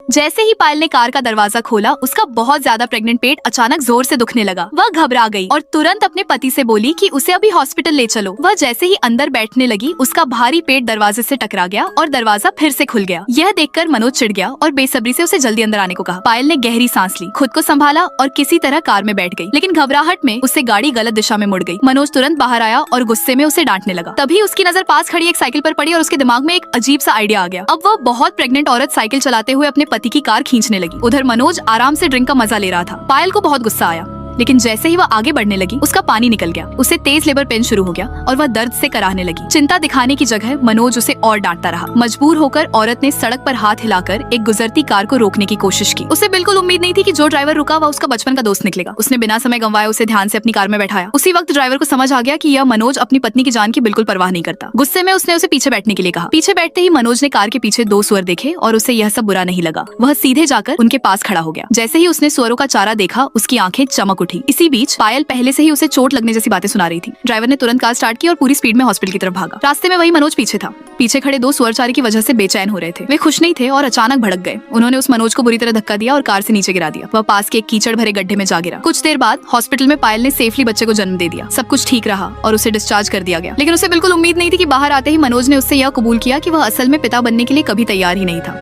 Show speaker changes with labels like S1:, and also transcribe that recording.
S1: जैसे ही पायल ने कार का दरवाजा खोला, उसका बहुत ज्यादा प्रेग्नेंट पेट अचानक जोर से दुखने लगा। वह घबरा गई और तुरंत अपने पति से बोली कि उसे अभी हॉस्पिटल ले चलो। वह जैसे ही अंदर बैठने लगी, उसका भारी पेट दरवाजे से टकरा गया और दरवाजा फिर से खुल गया। यह देखकर मनोज चिढ़ गया और बेसब्री से उसे जल्दी अंदर आने को कहा। पायल ने गहरी सांस ली, खुद को संभाला और किसी तरह कार में बैठ गई, लेकिन घबराहट में उससे गाड़ी गलत दिशा में मुड़ गई। मनोज तुरंत बाहर आया और गुस्से में उसे डांटने लगा। तभी उसकी नजर पास खड़ी एक साइकिल पर पड़ी और उसके दिमाग में एक अजीब सा आइडिया आ गया। अब वह बहुत प्रेग्नेंट औरत साइकिल चलाते हुए अपने पति की कार खींचने लगी। उधर मनोज आराम से ड्रिंक का मजा ले रहा था। पायल को बहुत गुस्सा आया, लेकिन जैसे ही वह आगे बढ़ने लगी, उसका पानी निकल गया। उसे तेज लेबर पेन शुरू हो गया और वह दर्द से कराहने लगी। चिंता दिखाने की जगह मनोज उसे और डांटता रहा। मजबूर होकर औरत ने सड़क पर हाथ हिलाकर एक गुजरती कार को रोकने की कोशिश की। उसे बिल्कुल उम्मीद नहीं थी कि जो ड्राइवर रुका वह उसका बचपन का दोस्त निकलेगा। उसने बिना समय गंवाए उसे ध्यान से अपनी कार में बैठाया। उसी वक्त ड्राइवर को समझ आ गया कि यह मनोज अपनी पत्नी की जान की बिल्कुल परवाह नहीं करता। गुस्से में उसने उसे पीछे बैठने के लिए कहा। पीछे बैठते ही मनोज ने कार के पीछे दो सुअर देखे और उसे यह सब बुरा नहीं लगा। वह सीधे जाकर उनके पास खड़ा हो गया। जैसे ही उसने सुअरों का चारा देखा, उसकी आंखें चमक उठी। इसी बीच पायल पहले से ही उसे चोट लगने जैसी बातें सुना रही थी। ड्राइवर ने तुरंत कार स्टार्ट की और पूरी स्पीड में हॉस्पिटल की तरफ भागा। रास्ते में वही मनोज पीछे था। पीछे खड़े दो सुअरचारी की वजह से बेचैन हो रहे थे। वे खुश नहीं थे और अचानक भड़क गए। उन्होंने उस मनोज को बुरी तरह धक्का दिया और कार से नीचे गिरा दिया। वह पास के एक कीचड़ भरे गड्ढे में जा गिरा। कुछ देर बाद हॉस्पिटल में पायल ने सेफली बच्चे को जन्म दे दिया। सब कुछ ठीक रहा और उसे डिस्चार्ज कर दिया गया। लेकिन उसे बिल्कुल उम्मीद नहीं थी कि बाहर आते ही मनोज ने उससे यह कबूल किया कि वह असल में पिता बनने के लिए कभी तैयार ही नहीं था।